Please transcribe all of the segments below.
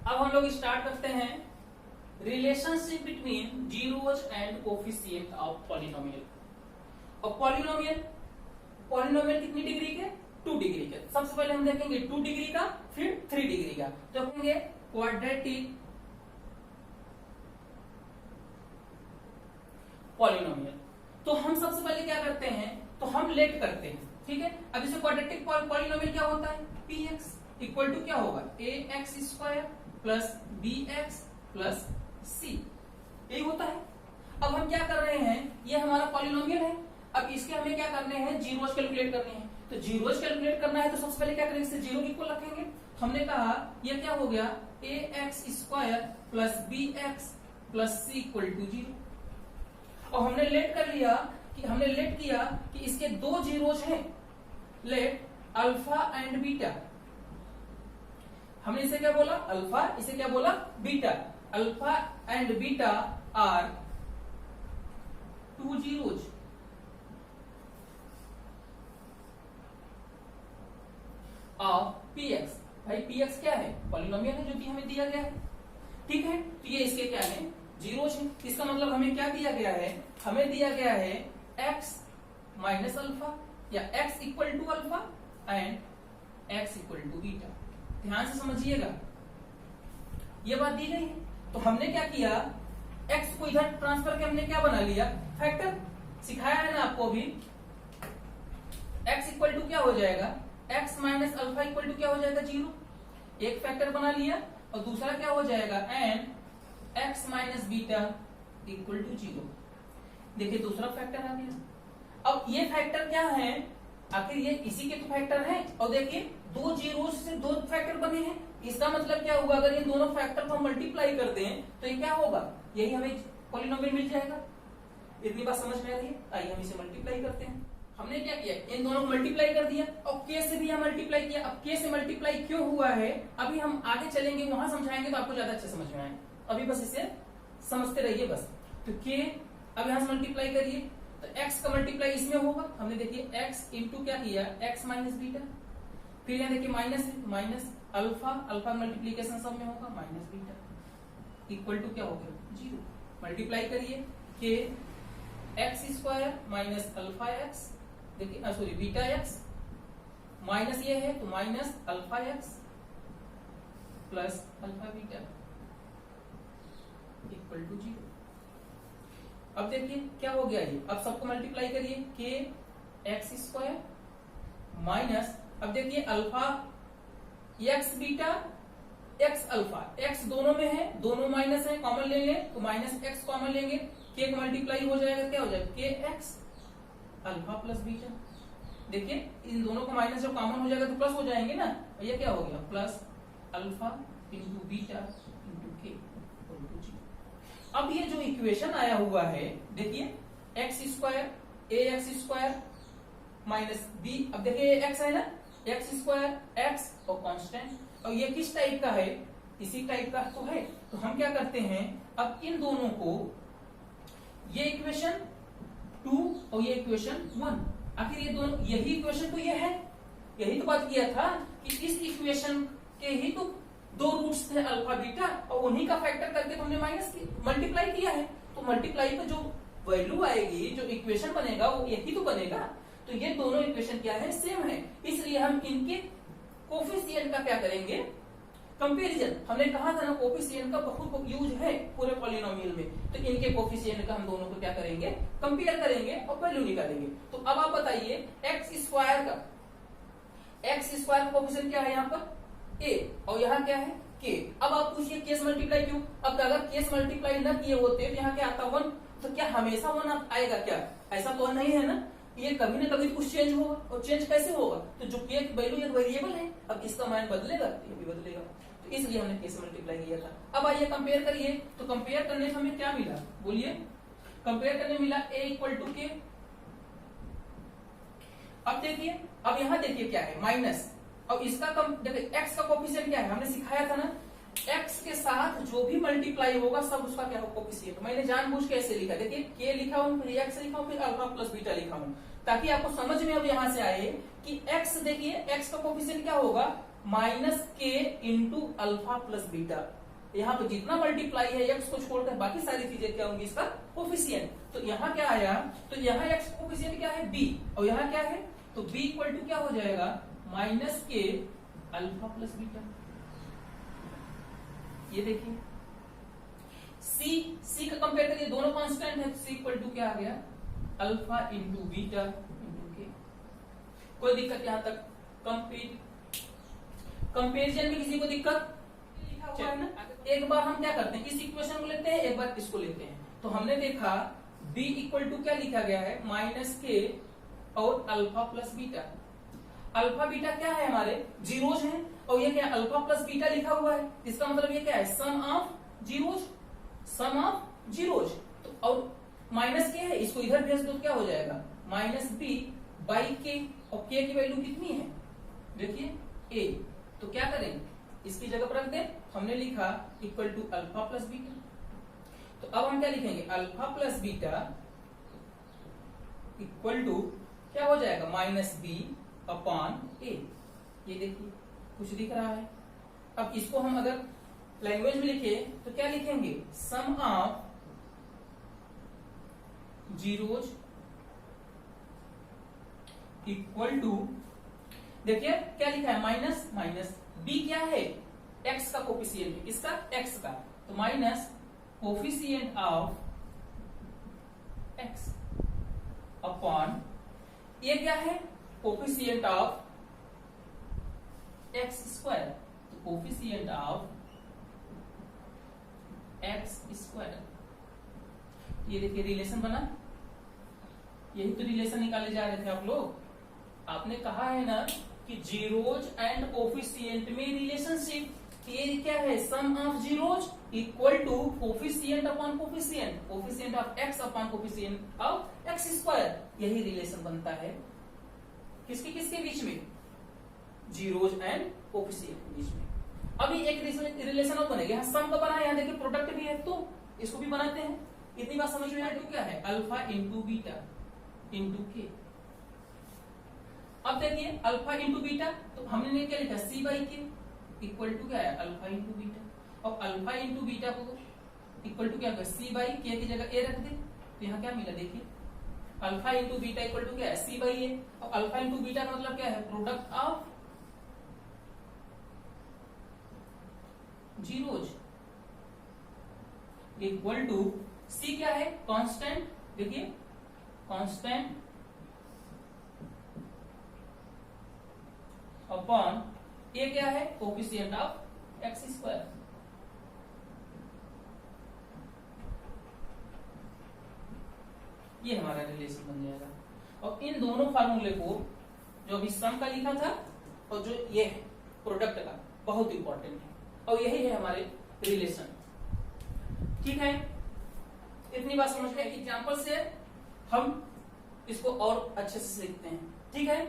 अब हम लोग स्टार्ट करते हैं relationship between zeros and coefficient of polynomial. और पॉलिनोमियल कितनी डिग्री के? 2 डिग्री के। सबसे पहले हम देखेंगे 2 डिग्री का, फिर 3 डिग्री का। तो देखेंगे क्वाड्रेटिक पॉलिनोमियल। तो हम सबसे पहले क्या करते हैं, तो हम लेट करते हैं, ठीक है। अब इसे क्वाड्रेटिक पॉलिनोमियल क्या होता है, px इक्वल टू क्या होगा, ax square plus bx plus c, यही होता है। अब हम क्या कर रहे हैं, ये हमारा पॉलिनोमियल है। अब इसके हमें क्या करने हैं, जीरोज कैलकुलेट करने हैं। तो जीरोज कैलकुलेट करना है तो सबसे पहले क्या करेंगे, इसे जीरो की इक्वल रखेंगे। हमने कहा ये क्या हो गया, ax square plus bx plus c equal to 0। और हमने लेट कर लिया कि हमने लेट किया कि इसके 2 जीरोज हैं, लेट अल्फा एंड बीटा। हमने इसे क्या बोला, अल्फा, इसे क्या बोला, beta. Alpha and beta are 2 zeros of px। भाई px क्या है, पॉलिनोमियल है जो कि हमें दिया गया है, ठीक है। तो ये इसके क्या है, जीरोज है। इसका मतलब हमें क्या दिया गया है, हमें दिया गया है x माइनस अल्फा या x equal to alpha and x equal to beta. ध्यान से समझिएगा, ये बात दी गई है। तो हमने क्या किया, x को इधर ट्रांसफर के हमने क्या बना लिया, फैक्टर। सिखाया है ना आपको अभी, x इक्वल टू क्या हो जाएगा, x minus alpha equal to क्या हो जाएगा, 0। एक फैक्टर बना लिया और दूसरा क्या हो जाएगा, and x minus beta equal to 0। देखिए दूसरा फैक्टर आ गया। अब ये फैक्टर क्या है, आखिर ये इसी के तो फैक्टर है। और देखिए 2 जीरो से 2 फैक्टर बने हैं। इसका मतलब क्या हुआ, अगर ये दोनों फैक्टर को मल्टीप्लाई करते हैं तो ये क्या होगा, यही हमें पॉलिनोमियल मिल जाएगा। इतनी बात समझ में आ रही है। आइए हम इसे मल्टीप्लाई करते हैं। हमने क्या किया, इन दोनों को मल्टीप्लाई कर दिया और k से भी यहाँ मल्टीप्लाई किया। अब k से मल्टीप्लाई क्यों हुआ है, अभी हम आगे चलेंगे, वहां समझाएंगे तो आपको ज्यादा अच्छे समझ में आए। अभी बस इसे समझते रहिए बस। तो k अब यहां से मल्टीप्लाई करिए तो x का मल्टीप्लाई इसमें होगा। हमने देखिए x इंटू क्या किया, x माइनस बीटा। फिर यहाँ देखिए माइनस है, माइनस अल्फा, अल्फा मल्टीप्लीकेशन सब में होगा, माइनस बीटा इक्वल टू क्या हो गया, 0। मल्टीप्लाई करिए k x square minus alpha x, देखिए सॉरी बीटा x, माइनस ये है तो minus alpha x plus alpha beta equal to 0। अब देखिए क्या हो गया ये, अब सबको मल्टीप्लाई करिए, k x स्क्वायर माइनस, अब देखिए alpha x beta x alpha, x दोनों में है, दोनों माइनस है, कॉमन ले लें तो माइनस x कॉमन लेंगे, k का मल्टीप्लाई हो जाएगा, क्या हो जाएगा, k x alpha plus beta. देखिए इन दोनों का माइनस जब कॉमन हो जाएगा तो प्लस हो जाएंगे ना, और ये क्या हो गया, plus alpha into beta into k into 0। अब ये जो इक्वेशन आया हुआ है, देखिए x square ax square minus b, अब देखिए x है ना, x स्क्वायर x और कांस्टेंट, और ये किस टाइप का है, इसी टाइप का तो है। तो हम क्या करते हैं, अब इन दोनों को, ये इक्वेशन 2 और ये इक्वेशन 1, आखिर ये दोनों, यही इक्वेशन तो ये है, यही तो बात किया था कि इस इक्वेशन के ही तो 2 रूट्स थे अल्फा बीटा, और उन्हीं का फैक्टर करके तुमने माइनस मल्टीप्लाई किया है। तो मल्टीप्लाई पे जो वैल्यू आएगी, जो इक्वेशन बनेगा वो यही तो बनेगा। तो ये दोनों इक्वेशन क्या है, सेम है, इसलिए हम इनके कोफिशिएंट का क्या करेंगे, कंपेरिजन। हमने कहा था ना कोफिशिएंट का बहुत यूज है पूरे पॉलिनोमियल में, तो इनके कोफिशिएंट का हम दोनों को क्या करेंगे, कंपेयर करेंगे और वैल्यू निकालेंगे। तो अब आप बताइए x स्क्वायर का कोफिशिएंट क्या है, यहाँ पर a और यहाँ क्या है k। अब आप पूछिए k से मल्टीप्लाई क्यों, अब अगर k से मल्टीप्लाई न किए होते तो यहाँ क्या आता 1, तो क्या हमेशा 1 आएगा क्या, ऐसा तो नहीं है ना, ये कभी ना कभी कुछ चेंज होगा, और चेंज कैसे होगा, तो जो k की वैल्यू एक वेरिएबल है, अब इसका मान बदलेगा ये भी बदलेगा, तो इसलिए हमने k से मल्टीप्लाई किया था। अब आइए कंपेयर करिए, तो कंपेयर करने से हमें क्या मिला, बोलिए, कंपेयर करने मिला a इक्वल टू k। अब देखिए, अब यहाँ देखिए क्या है, माइनस, और इसका देखिए x का कोफिशिएंट क्या है, हमने सिखाया था ना, x के साथ जो भी मल्टीप्लाई होगा सब उसका क्या होगा, कोफिशिएंट। मैंने जानबूझ के ऐसे लिखा, देखिए k लिखा हूं, फिर x लिखा हूं, फिर अल्फा प्लस बीटा लिखा हूं, ताकि आपको समझ में अब यहां से आए कि x, देखिए x का कोफिशिएंट क्या होगा, माइनस के इंटू अल्फा प्लस बीटा। यहाँ पे जितना मल्टीप्लाई है एक्स को छोड़कर बाकी सारी चीजें क्या होंगी इसका कोफिशिएंट। तो यहाँ क्या आया, तो यहाँ एक्स कोफिशिएंट क्या है बी, और यहाँ क्या है तो बी इक्वल टू क्या हो जाएगा माइनस के अल्फा प्लस बीटा। ये देखिए सी का कंपेयर करिए, दोनों कांस्टेंट है, सी इक्वल टू क्या आ गया अल्फा इंटू बीटा इंटू के। कोई दिक्कत यहाँ तक? कंपेरिजन में किसी को दिक्कत लिखा हुआ है ना? एक बार हम क्या करते हैं इस इक्वेशन को लेते हैं, एक बार इसको लेते हैं। तो हमने देखा b इक्वल टू क्या लिखा गया है माइनस के और alpha plus beta. Alpha beta क्या है हमारे जीरोज हैं, और ये क्या अल्फा प्लस बीटा लिखा हुआ है, इसका मतलब ये क्या है sum of zeros, sum of zeros. तो और माइनस के है, इसको इधर भेज दो क्या हो जाएगा माइनस बी बाई के, और के की वैल्यू कितनी है देखिए a। तो क्या करें इसकी जगह पर रख दें, हमने लिखा equal to alpha plus beta. तो अब हम क्या लिखेंगे alpha plus beta equal to क्या हो जाएगा माइनस बी अपॉन ए। ये देखिए कुछ दिख रहा है। अब इसको हम अगर लैंग्वेज में लिखे तो क्या लिखेंगे सम ऑफ जीरोज इक्वल टू, देखिए क्या लिखा है माइनस माइनस बी क्या है एक्स का कोफिशिएंट है, इसका एक्स का, तो minus coefficient of x upon ये क्या है कोफिशिएंट ऑफ एक्स स्क्वायर, तो कोफिशिएंट ऑफ एक्स स्क्वायर। ये देखिए रिलेशन बना, यही तो रिलेशन निकाले जा रहे थे आप लोग। आपने कहा है ना कि जीरोज एंड कोफिशिएंट में रिलेशनशिप, ये क्या है sum of zeros equal to coefficient upon coefficient, coefficient of x upon coefficient of x square. यही रिलेशन बनता है किसके किसके बीच में जीरोज एंड कोफिशिएंट के बीच में। अभी एक रिलेशन और बनेगा, यहाँ सम का बना है, यहाँ देखिए प्रोडक्ट भी है तो इसको भी बनाते हैं। इतनी बात समझ में आए तो क्या है अल्फा इंटू बीटा इंटू के। अब देखिए अल्फा इंटू बीटा, तो हमने क्या लिखा सी बाई के इक्वल टू क्या है अल्फा इंटू बीटा, और अल्फा इंटू बीटा को इक्वल टू क्या होगा सी बाई के की जगह ए रख दे, तो यहाँ क्या मिला देखिए alpha into beta equal to क्या है सी बाई ए, और अल्फा इंटू बीटा का मतलब क्या है product of zeros equal to c क्या है कांस्टेंट, देखिए कांस्टेंट अपॉन ये क्या है कोफिशिएंट ऑफ एक्स स्क्वायर। ये हमारा रिलेशन बन जाएगा। और इन दोनों फार्मूले को जो अभी सम का लिखा था और जो ये है प्रोडक्ट का बहुत इंपॉर्टेंट है, और यही है हमारे रिलेशन। ठीक है, इतनी बात समझ गए। एग्जाम्पल से हम इसको और अच्छे से सीखते हैं। ठीक है,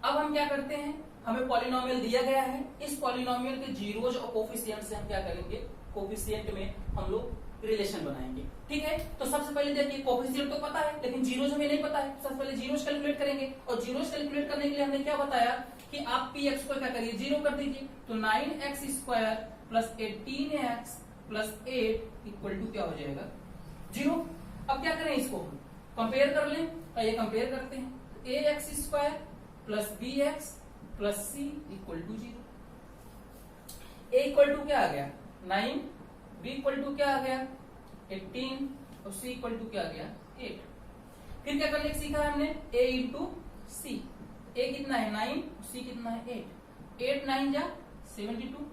अब हम क्या करते हैं, हमें पॉलिनोमियल दिया गया है, इस पॉलिनोमियल के जीरोज और कोफिशिएंट से हम क्या करेंगे कोफिशिएंट में हम लोग रिलेशन बनाएंगे। ठीक है, तो सबसे पहले देखिए कोफिशिएंट तो पता है लेकिन जीरोज हमें नहीं पता है, सबसे पहले जीरोज कैलकुलेट करेंगे। और जीरोज कैलकुलेट करने के लिए हमने क्या बताया कि आप पी एक्स को क्या करिए जीरो कर दीजिए, तो 9x square plus 18x plus 8 equal to क्या हो जाएगा जीरो। अब क्या करें इसको कंपेयर कर लें, तो ये कंपेयर करते हैं a x square plus b x plus c equal to zero. A equal to क्या आ गया 9, बी इक्वल टू क्या आ गया 18 और सी इक्वल टू क्या आ गया 8। फिर क्या करने सीखा हमने a इंटू सी, ए कितना है 9, सी कितना है 8, 8 9 जा 72,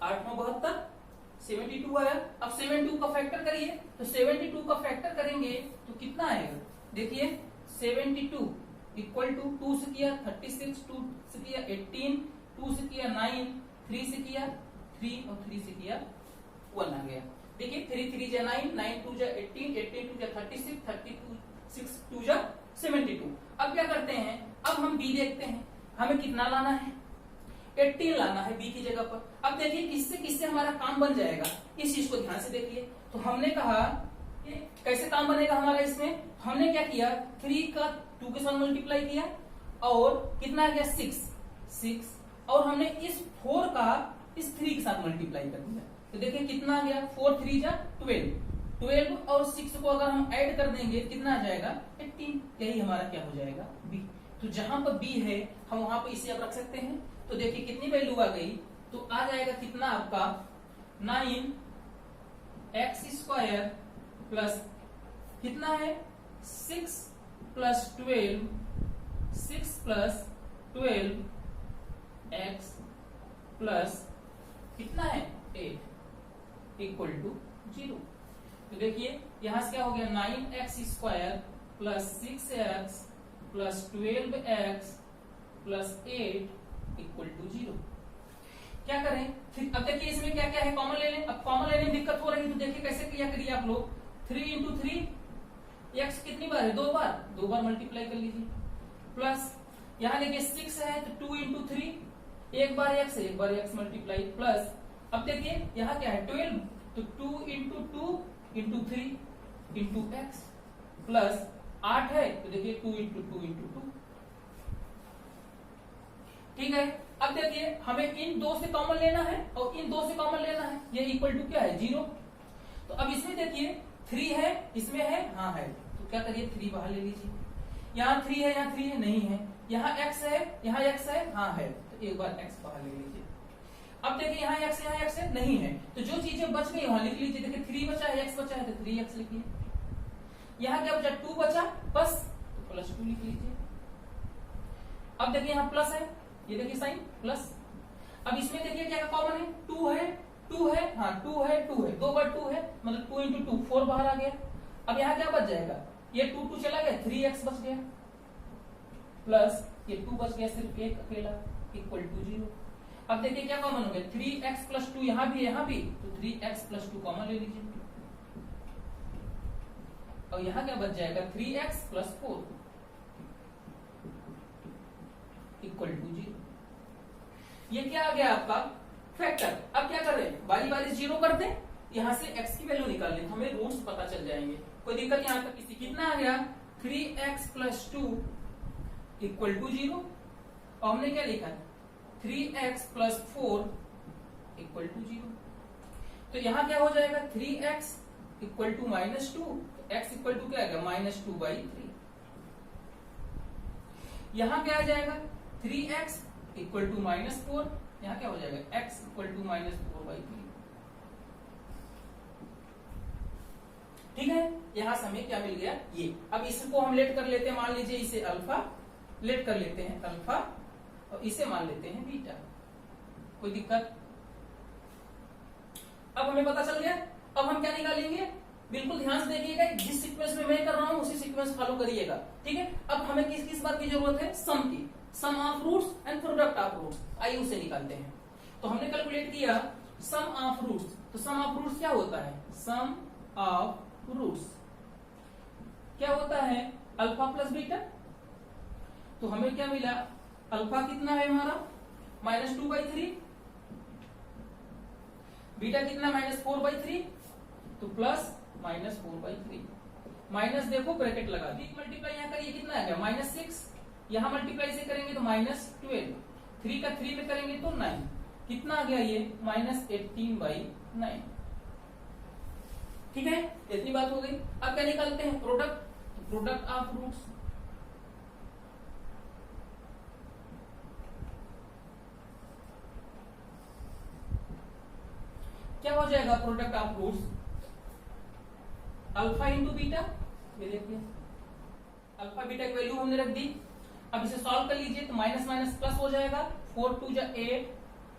8 9 72, 72 आया। अब 72 का फैक्टर करिए, तो 72 का फैक्टर करेंगे तो कितना आएगा देखिए 72 इक्वल टू 2 से किया 36, 2 से किया 18, 2 से किया 9, 3 से किया 3 और 3 से किया 1 आ गया। देखिए 3 3 जा 9, 9 2 जा 18, 18 2 जा 36, 32 6 2 जा 72। अब क्या करते हैं, अब हम b देखते हैं, हमें कितना लाना है 18 लाना है b की जगह पर। अब देखिए किससे किससे हमारा काम बन जाएगा, इस चीज को ध्यान से देखिए। तो हमने कहा कैसे काम बनेगा हमारा इसमें, हमने क्या किया 3 का 2 के साथ मल्टीप्लाई किया और कितना आ गया 6 6, और हमने इस 4 का इस 3 के साथ मल्टीप्लाई कर दिया, तो देखिए कितना आ गया, 4 3 जा 12, 12 और 6 को अगर हम ऐड कर देंगे कितना आ जाएगा 18, यही हमारा क्या हो जाएगा बी। तो जहां पर बी है हम वहां पर इसे अब रख सकते हैं। तो देखिए कितनी वैल्यू आ गई, तो आ जाएगा कितना आपका 9x² प्लस कितना है 6 प्लस 12, 6 प्लस 12x प्लस कितना है 8 इक्वल टू 0। तो देखिए यहां से क्या हो गया 9x² plus 6x plus 12x plus 8 equal to 0। क्या करें फिर, अब देखिए इसमें क्या क्या है, कॉमन ले लें। अब कॉमन लेने में दिक्कत हो रही है तो देखिए कैसे किया करिए आप लोग, 3 इंटू 3, x कितनी बार है 2 बार, 2 बार मल्टीप्लाई कर लीजिए, प्लस यहां देखिए 6 है तो 2 इंटू 3, एक बार x है, एक बार x मल्टीप्लाई, प्लस अब देखिए यहां क्या है 12, तो 2 into 2 into 3 into x, plus 8 है तो देखिए 2 इंटू 2 इंटू 2। ठीक है, अब देखिए हमें इन दो से कॉमन लेना है और इन दो से कॉमन लेना है, ये इक्वल टू क्या है 0। तो अब इसमें देखिए 3 है, इसमें है, हाँ है, तो क्या करिए 3 बाहर ले लीजिए, यहाँ 3 है, यहाँ 3 है, नहीं है, यहाँ x है, यहाँ x है, हाँ है, तो एक बार x बाहर ले लीजिए। अब देखिए यहाँ x है, यहाँ x है, नहीं है, तो जो चीजें बच गई वहां लिख लीजिए। देखिए 3 बचा है, x बचा है, तो 3x लिखिए। यहाँ क्या बचा 2 बचा बस, तो प्लस 2 लिख लीजिए। अब देखिए यहाँ प्लस है, ये देखिए साइन प्लस। अब इसमें देखिए क्या कॉमन है 2 है, 2 है, हाँ 2 है, 2 है, 2 बार 2 है, मतलब 2 इंटू 2 4 बाहर आ गया। अब यहाँ क्या बच जाएगा, ये 2 2 चला गया, 3x बच गया, प्लस ये 2 बच गया सिर्फ एक अकेला इक्वल टू 0। अब देखिए क्या कॉमन हो गया 3x प्लस 2, यहाँ भी तो 3x प्लस 2 कॉमन ले लीजिए, और यहाँ क्या बच जाएगा 3x प्लस 4 इक्वल टू 0। ये क्या आ गया आपका फैक्टर। अब क्या कर रहे हैं, बारी बारी 0 कर दें, यहां से x की वैल्यू निकाल लें, तो हमें रूट्स पता चल जाएंगे, कोई दिक्कत यहां तक किसी। कितना आ गया 3x प्लस 2 इक्वल टू 0, और हमने क्या लिखा 3x प्लस 4 इक्वल टू 0। तो यहां क्या हो जाएगा 3x इक्वल टू माइनस 2, तो x इक्वल टू क्या आ गया -2/3। यहां क्या आ जाएगा 3x इक्वल टू -4, यहाँ क्या हो जाएगा x इक्वल टू -4/3। ठीक है, यहां से हमें क्या मिल गया ये। अब इसको हम लेट कर लेते हैं, मान लीजिए इसे अल्फा लेट कर लेते हैं अल्फा, और इसे मान लेते हैं बीटा, कोई दिक्कत। अब हमें पता चल गया, अब हम क्या निकालेंगे, बिल्कुल ध्यान से देखिएगा, जिस सीक्वेंस में मैं कर रहा हूं उसी सीक्वेंस फॉलो करिएगा। ठीक है, अब हमें किस किस बात की जरूरत है, सम की, sum of roots and product of roots. आइए उसे निकालते हैं। तो हमने कैलकुलेट किया सम ऑफ रूट्स, तो सम ऑफ रूट्स क्या होता है, सम ऑफ रूट्स क्या होता है अल्फा प्लस बीटा। तो हमें क्या मिला, अल्फा कितना है हमारा -2/3, बीटा कितना -4/3, तो प्लस -4/3, माइनस देखो ब्रैकेट लगा दी, मल्टीप्लाई यहाँ करिए कितना है -6, यहां मल्टीप्लाई से करेंगे तो -12, 3 का 3 में करेंगे तो 9, कितना आ गया ये -18/9। ठीक है, इतनी बात हो गई। अब क्या निकालते हैं प्रोडक्ट, तो प्रोडक्ट ऑफ रूट्स, क्या हो जाएगा product of roots, alpha into beta. ये देखिए अल्फा बीटा की वैल्यू हमने रख दी। अब इसे सॉल्व कर लीजिए तो माइनस माइनस प्लस हो जाएगा, 4 2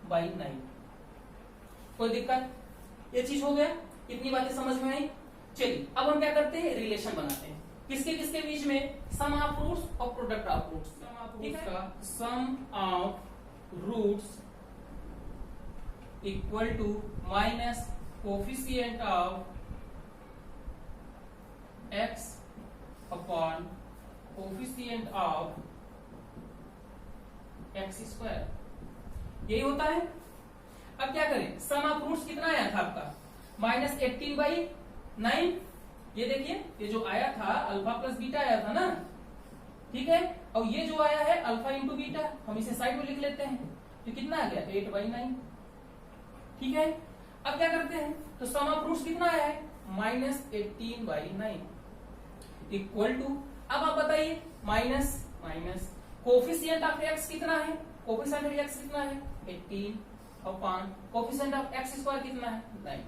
8/9। कोई दिक्कत, ये चीज हो गया, इतनी बातें समझ में आई। चलिए अब हम क्या करते हैं, रिलेशन बनाते हैं किसके किसके बीच में, सम ऑफ रूट्स और product of roots. Sum of roots का sum of roots equal to minus coefficient of x upon coefficient of x², यही होता है। अब क्या करें, सम ऑफ रूट्स कितना आया था आपका -18/9। ये देखिए ये जो आया था अल्फा प्लस बीटा आया था ना, ठीक है, और ये जो आया है अल्फा इंटू बीटा, हम इसे साइड में लिख लेते हैं, तो कितना आ गया 8/9। ठीक है, अब क्या करते हैं, तो सम ऑफ रूट्स कितना आया है -18/9 इक्वल टू, अब आप बताइए minus minus coefficient of x कितना है, कोफिशिएंट ऑफ एक्स कितना है 18 upon coefficient of x square कितना है 9।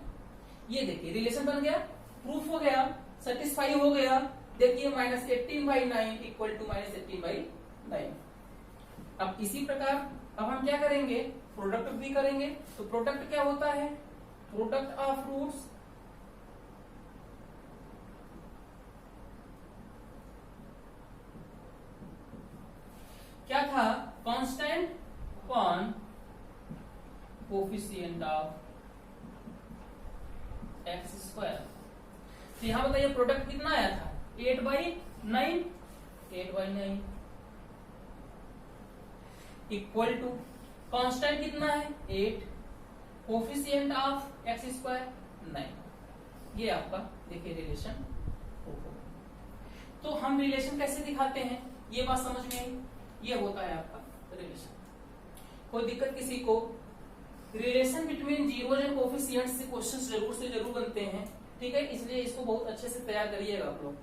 ये देखिए रिलेशन बन गया, प्रूफ हो गया, सेटिस्फाई हो गया। देखिए -18/9 इक्वल टू -18/9। अब इसी प्रकार अब हम क्या करेंगे, प्रोडक्ट भी करेंगे। तो प्रोडक्ट क्या होता है, प्रोडक्ट ऑफ रूट्स क्या था, constant upon coefficient of x square. तो यहां बताइए प्रोडक्ट कितना आया था 8/9 इक्वल टू कांस्टेंट कितना है 8, कोफिशिएंट ऑफ एक्स स्क्वायर 9। ये आपका देखिए रिलेशन होगा। तो हम रिलेशन कैसे दिखाते हैं, ये बात समझ में आई। ये होता है आपका रिलेशन। कोई दिक्कत किसी को, relation between zeros and coefficients से क्वेश्चन जरूर से जरूर बनते हैं। ठीक है, इसलिए इसको बहुत अच्छे से तैयार करिएगा आप लोग।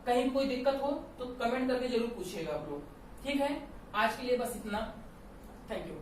कहीं कोई दिक्कत हो तो कमेंट करके जरूर पूछिएगा आप लोग। ठीक है, आज के लिए बस इतना। Thank you.